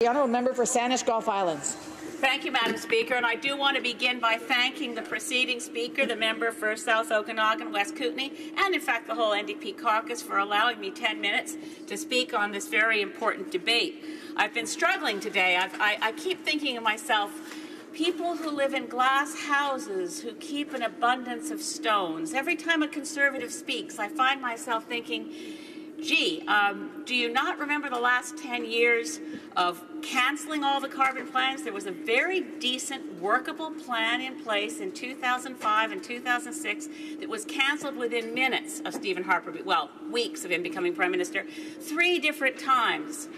The honourable member for Saanich Gulf Islands. Thank you, Madam Speaker, and I do want to begin by thanking the preceding speaker, the member for South Okanagan, West Kootenay, and in fact the whole NDP caucus for allowing me 10 minutes to speak on this very important debate. I've been struggling today. I keep thinking of myself, people who live in glass houses, who keep an abundance of stones. Every time a Conservative speaks, I find myself thinking, gee, do you not remember the last 10 years of canceling all the carbon plans? There was a very decent, workable plan in place in 2005 and 2006 that was canceled within minutes of Stephen Harper, well, weeks of him becoming Prime Minister. 3 different times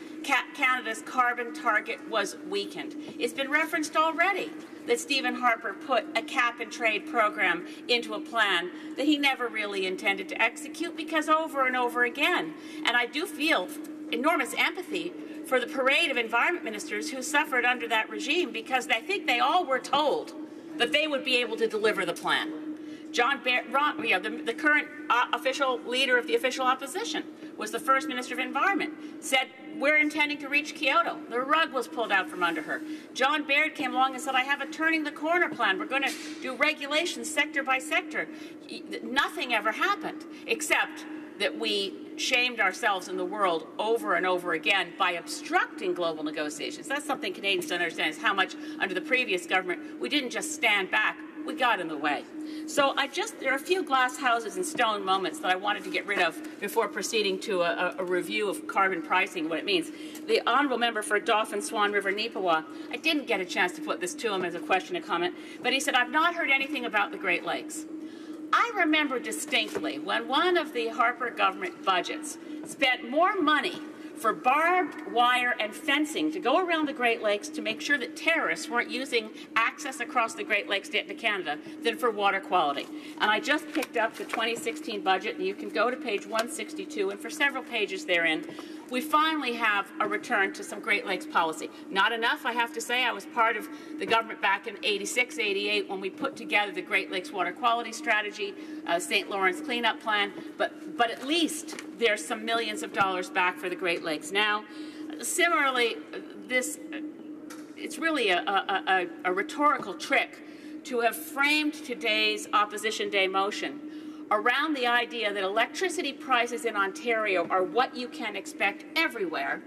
Canada's carbon target was weakened. It's been referenced already that Stephen Harper put a cap-and-trade program into a plan that he never really intended to execute, because over and over again, and I do feel enormous empathy for the parade of environment ministers who suffered under that regime, because I think they all were told that they would be able to deliver the plan. John Baird, the current official leader of the official opposition, was the first Minister of Environment, said, we're intending to reach Kyoto. The rug was pulled out from under her. John Baird came along and said, I have a turning the corner plan. We're going to do regulations sector by sector. Nothing ever happened, except that we shamed ourselves in the world over and over again by obstructing global negotiations. That's something Canadians don't understand, is how much under the previous government we didn't just stand back, we got in the way. So there are a few glass houses and stone moments that I wanted to get rid of before proceeding to a review of carbon pricing, what it means. The honourable member for Dauphin, Swan River, Neepawa, I didn't get a chance to put this to him as a question and comment, but he said, I've not heard anything about the Great Lakes. I remember distinctly when one of the Harper government budgets spent more money for barbed wire and fencing to go around the Great Lakes to make sure that terrorists weren't using access across the Great Lakes to get to Canada than for water quality. And I just picked up the 2016 budget, and you can go to page 162, and for several pages therein, we finally have a return to some Great Lakes policy. Not enough, I have to say. I was part of the government back in 86, 88 when we put together the Great Lakes Water Quality Strategy, St. Lawrence Cleanup Plan, but at least there's some millions of dollars back for the Great Lakes now. Similarly, it's really a rhetorical trick to have framed today's Opposition Day motion around the idea that electricity prices in Ontario are what you can expect everywhere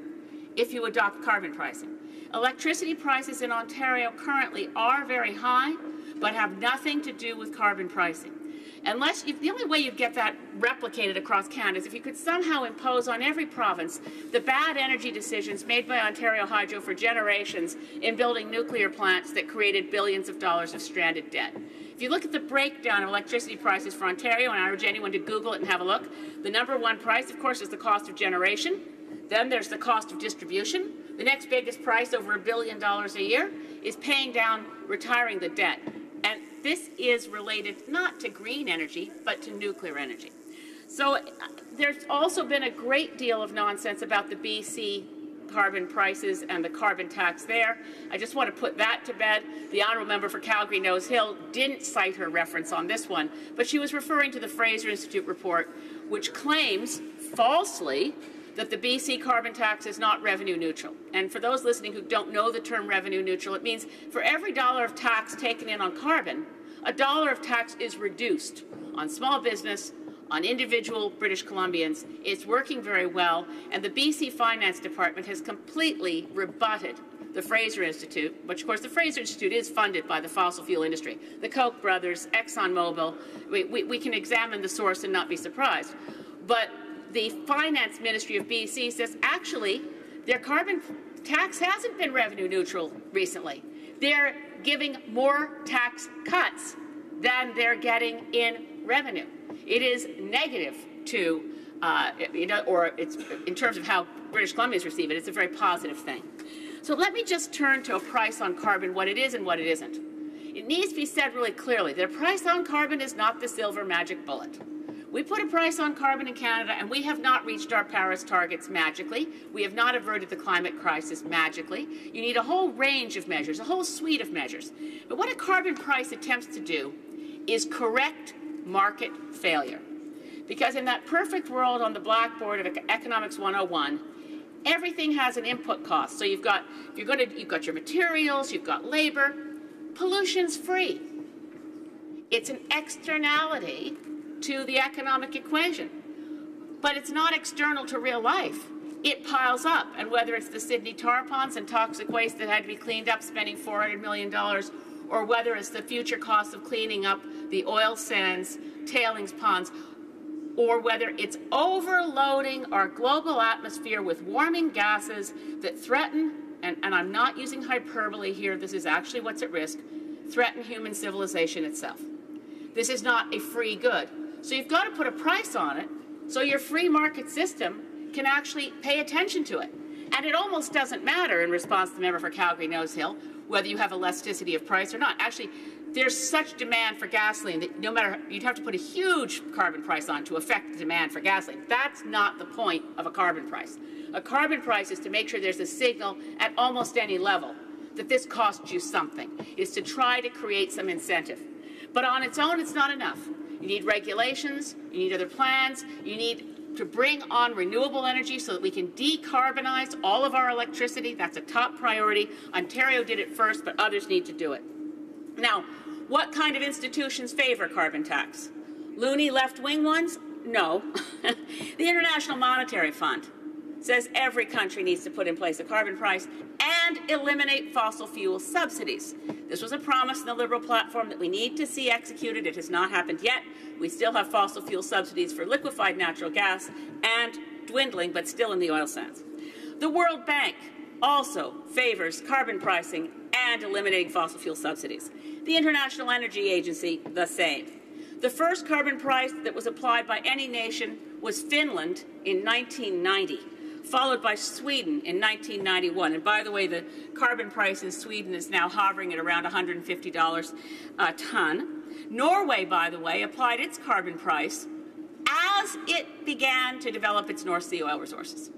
if you adopt carbon pricing. Electricity prices in Ontario currently are very high, but have nothing to do with carbon pricing. The only way you'd get that replicated across Canada is if you could somehow impose on every province the bad energy decisions made by Ontario Hydro for generations in building nuclear plants that created billions of dollars of stranded debt. If you look at the breakdown of electricity prices for Ontario, and I urge anyone to Google it and have a look, the #1 price, of course, is the cost of generation. Then there's the cost of distribution. The next biggest price, over $1 billion a year, is paying down, retiring the debt. And this is related not to green energy, but to nuclear energy. So there's also been a great deal of nonsense about the BC carbon prices and the carbon tax there. I just want to put that to bed. The honourable member for Calgary Nose Hill didn't cite her reference on this one, but she was referring to the Fraser Institute report, which claims, falsely, that the BC carbon tax is not revenue neutral. And for those listening who don't know the term revenue neutral, it means for every dollar of tax taken in on carbon, $1 of tax is reduced on small business, on individual British Columbians. It's working very well, and the BC Finance Department has completely rebutted the Fraser Institute, which, of course, the Fraser Institute is funded by the fossil fuel industry. The Koch brothers, ExxonMobil, we can examine the source and not be surprised. But the Finance Ministry of BC says, actually, their carbon tax hasn't been revenue neutral recently. They're giving more tax cuts than they're getting in revenue. It is negative to, or it's in terms of how British Columbians receive it, it's a very positive thing. So let me just turn to a price on carbon, what it is and what it isn't. It needs to be said really clearly that a price on carbon is not the silver magic bullet. We put a price on carbon in Canada, and we have not reached our Paris targets magically. We have not averted the climate crisis magically. You need a whole range of measures, a whole suite of measures. But what a carbon price attempts to do is correct market failure. Because in that perfect world on the blackboard of Economics 101, Everything has an input cost. So you've got your materials, you've got labor. Pollution's free. It's an externality to the economic equation, but it's not external to real life. It piles up, and whether it's the Sydney tar ponds and toxic waste that had to be cleaned up, spending $400 million, or whether it's the future cost of cleaning up the oil sands, tailings ponds, or whether it's overloading our global atmosphere with warming gases that threaten, and I'm not using hyperbole here, this is actually what's at risk, threaten human civilization itself. This is not a free good. So you've got to put a price on it so your free market system can actually pay attention to it. And it almost doesn't matter, in response to the member for Calgary-Nose Hill, whether you have elasticity of price or not. Actually, there's such demand for gasoline that no matter, you'd have to put a huge carbon price on to affect the demand for gasoline. That's not the point of a carbon price. A carbon price is to make sure there's a signal at almost any level that this costs you something, is to try to create some incentive. But on its own, it's not enough. You need regulations, you need other plans, you need to bring on renewable energy so that we can decarbonize all of our electricity. That's a top priority. Ontario did it first, but others need to do it. Now, what kind of institutions favor carbon tax? Loony left-wing ones? No. The International Monetary Fund says every country needs to put in place a carbon price and eliminate fossil fuel subsidies. This was a promise in the Liberal platform that we need to see executed. It has not happened yet. We still have fossil fuel subsidies for liquefied natural gas and dwindling, but still in the oil sands. The World Bank also favors carbon pricing and eliminating fossil fuel subsidies. The International Energy Agency, the same. The first carbon price that was applied by any nation was Finland in 1990. Followed by Sweden in 1991. And by the way, the carbon price in Sweden is now hovering at around $150 a ton. Norway, by the way, applied its carbon price as it began to develop its North Sea oil resources.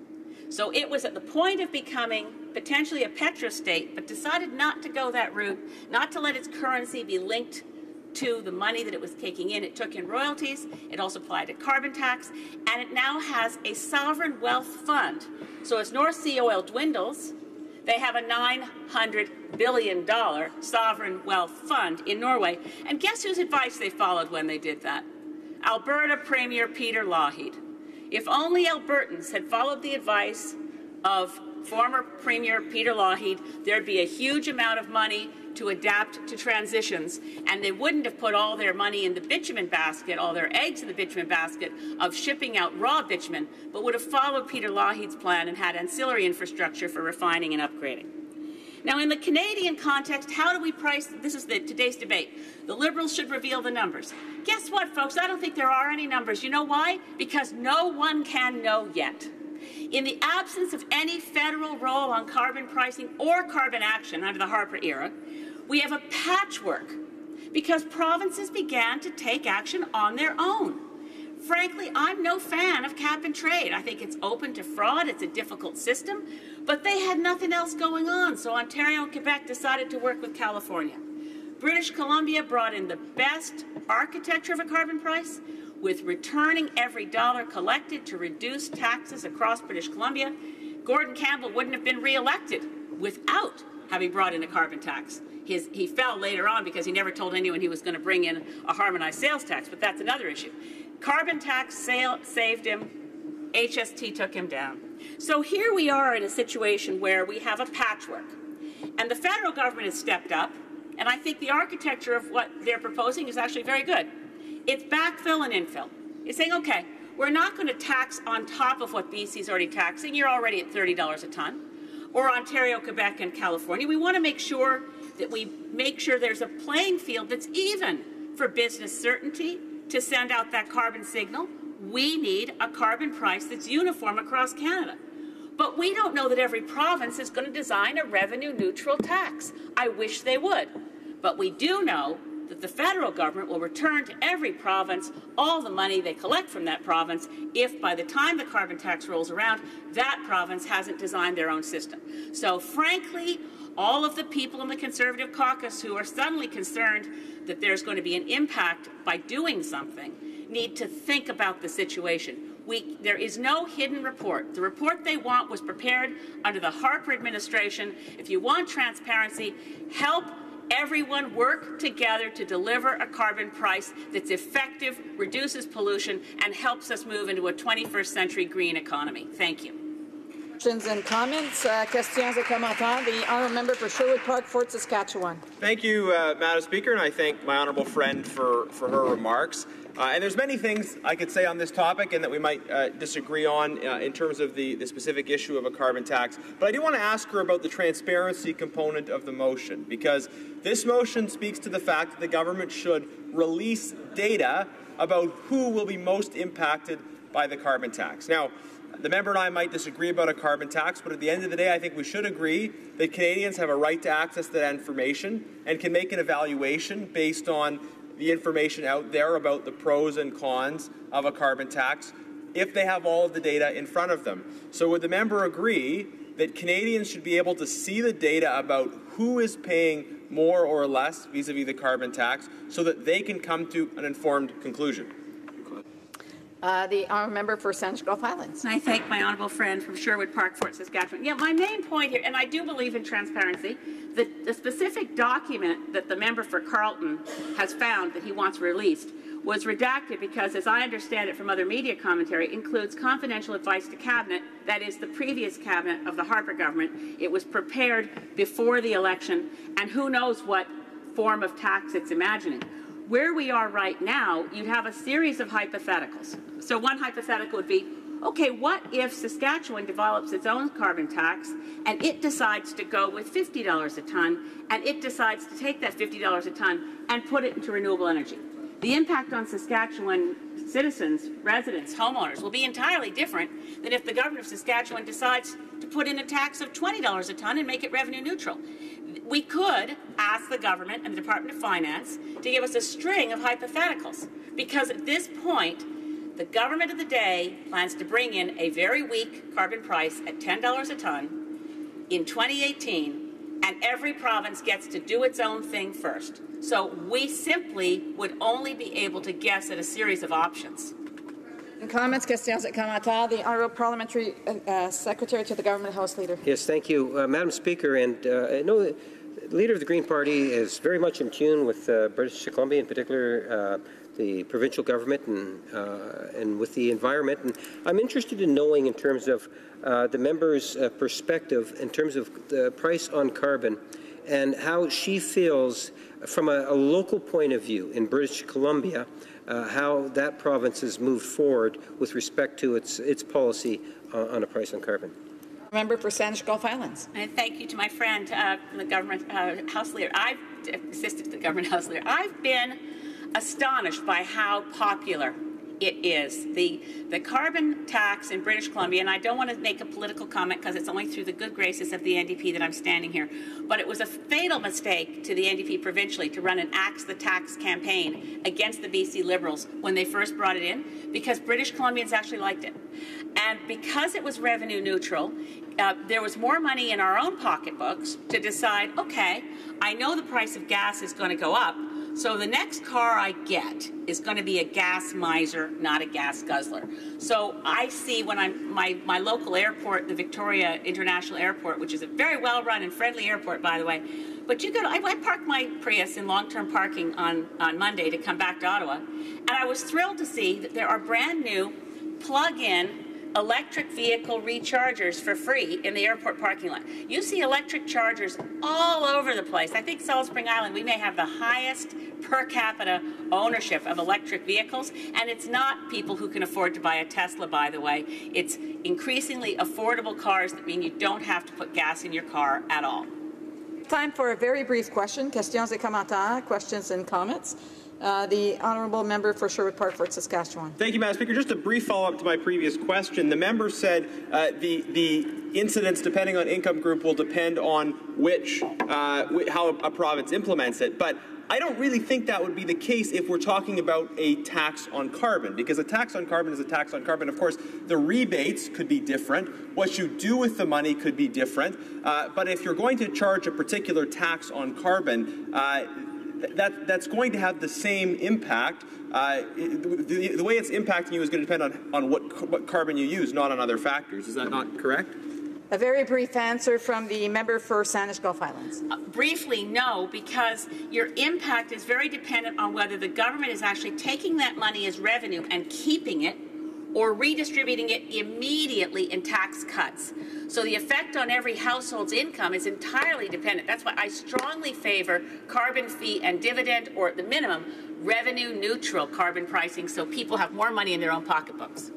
So it was at the point of becoming potentially a petrostate, but decided not to go that route, not to let its currency be linked to the money that it was taking in. It took in royalties, it also applied a carbon tax, and it now has a sovereign wealth fund. So as North Sea oil dwindles, they have a $900 billion sovereign wealth fund in Norway. And guess whose advice they followed when they did that? Alberta Premier Peter Lougheed. If only Albertans had followed the advice of former Premier Peter Lougheed, there'd be a huge amount of money to adapt to transitions, and they wouldn't have put all their money in the bitumen basket, all their eggs in the bitumen basket of shipping out raw bitumen, but would have followed Peter Lougheed's plan and had ancillary infrastructure for refining and upgrading. Now, in the Canadian context, how do we price? This is today's debate. The Liberals should reveal the numbers. Guess what, folks? I don't think there are any numbers. You know why? Because no one can know yet. In the absence of any federal role on carbon pricing or carbon action under the Harper era, we have a patchwork because provinces began to take action on their own. Frankly, I'm no fan of cap and trade. I think it's open to fraud. It's a difficult system, but they had nothing else going on, so Ontario and Quebec decided to work with California. British Columbia brought in the best architecture of a carbon price, with returning every dollar collected to reduce taxes across British Columbia. Gordon Campbell wouldn't have been re-elected without having brought in a carbon tax. He fell later on because he never told anyone he was going to bring in a harmonized sales tax, but that's another issue. Carbon tax saved him. HST took him down. So here we are in a situation where we have a patchwork, and the federal government has stepped up, and I think the architecture of what they're proposing is actually very good. It's backfill and infill. It's saying, okay, we're not going to tax on top of what BC's already taxing. You're already at $30 a ton. Or Ontario, Quebec, and California. We want to make sure that there's a playing field that's even for business certainty to send out that carbon signal. We need a carbon price that's uniform across Canada. But we don't know that every province is going to design a revenue-neutral tax. I wish they would. But we do know that the federal government will return to every province all the money they collect from that province if by the time the carbon tax rolls around, that province hasn't designed their own system. So frankly, all of the people in the Conservative caucus who are suddenly concerned that there's going to be an impact by doing something need to think about the situation. There is no hidden report. The report they want was prepared under the Harper administration. If you want transparency, help everyone work together to deliver a carbon price that's effective, reduces pollution, and helps us move into a 21st century green economy. Thank you. Questions and comments. Questions et commentaires. The honourable member for Sherwood Park, Fort Saskatchewan. Thank you, Madam Speaker, and I thank my honourable friend for her remarks. And there's many things I could say on this topic and that we might disagree on in terms of the specific issue of a carbon tax. But I do want to ask her about the transparency component of the motion, because this motion speaks to the fact that the government should release data about who will be most impacted by the carbon tax. Now, the member and I might disagree about a carbon tax, but at the end of the day, I think we should agree that Canadians have a right to access that information and can make an evaluation based on the information out there about the pros and cons of a carbon tax if they have all of the data in front of them. So would the member agree that Canadians should be able to see the data about who is paying more or less vis-a-vis the carbon tax so that they can come to an informed conclusion? The honourable member for Sandwich Gulf Islands. And I thank my honourable friend from Sherwood Park, Fort Saskatchewan. Yeah, my main point here, and I do believe in transparency, the specific document that the member for Carleton has found that he wants released was redacted because, as I understand it from other media commentary, includes confidential advice to Cabinet, that is the previous Cabinet of the Harper government. It was prepared before the election, and who knows what form of tax it's imagining. Where we are right now, you'd have a series of hypotheticals. So one hypothetical would be, okay, what if Saskatchewan develops its own carbon tax and it decides to go with $50 a ton and it decides to take that $50 a ton and put it into renewable energy? The impact on Saskatchewan citizens, residents, homeowners will be entirely different than if the government of Saskatchewan decides to put in a tax of $20 a ton and make it revenue neutral. We could ask the government and the Department of Finance to give us a string of hypotheticals, because at this point, the government of the day plans to bring in a very weak carbon price at $10 a ton in 2018, and every province gets to do its own thing first. So we simply would only be able to guess at a series of options. In comments, questions et commentaires. The honourable parliamentary secretary to the government House Leader. Yes, thank you, Madam Speaker. And I know the leader of the Green Party is very much in tune with British Columbia, in particular the provincial government and with the environment. And I'm interested in knowing, in terms of the member's perspective, in terms of the price on carbon, and how she feels from a local point of view in British Columbia, how that province has moved forward with respect to its policy on a price on carbon. Member for Sandwich Gulf Islands. And thank you to my friend, the government House Leader. I've assisted the government House Leader. I've been astonished by how popular it is. The carbon tax in British Columbia, and I don't want to make a political comment because it's only through the good graces of the NDP that I'm standing here, but it was a fatal mistake to the NDP provincially to run an Axe the Tax campaign against the BC Liberals when they first brought it in, because British Columbians actually liked it. And because it was revenue neutral, there was more money in our own pocketbooks to decide, okay, I know the price of gas is going to go up, so the next car I get is going to be a gas miser, not a gas guzzler. So I see when my local airport, the Victoria International Airport, which is a very well-run and friendly airport, by the way, but you go to, I parked my Prius in long-term parking on Monday to come back to Ottawa, and I was thrilled to see that there are brand new plug-in electric vehicle rechargers for free in the airport parking lot. You see electric chargers all over the place. I think Salt Spring Island, we may have the highest per capita ownership of electric vehicles, and it's not people who can afford to buy a Tesla, by the way. It's increasingly affordable cars that mean you don't have to put gas in your car at all. Time for a very brief question. Questions et commentaires. Questions and comments. The honourable member for Sherwood Park, Fort Saskatchewan. Thank you, Madam Speaker. Just a brief follow-up to my previous question. The member said the incidence, depending on income group, will depend on how a province implements it. But I don't really think that would be the case if we're talking about a tax on carbon, because a tax on carbon is a tax on carbon. Of course, the rebates could be different. What you do with the money could be different. But if you're going to charge a particular tax on carbon, that's going to have the same impact. The way it's impacting you is going to depend on what carbon you use, not on other factors. Is that not correct? A very brief answer from the member for Saanich Gulf Highlands. Briefly, no, because your impact is very dependent on whether the government is actually taking that money as revenue and keeping it, or redistributing it immediately in tax cuts. So the effect on every household's income is entirely dependent. That's why I strongly favor carbon fee and dividend, or at the minimum, revenue neutral carbon pricing, so people have more money in their own pocketbooks.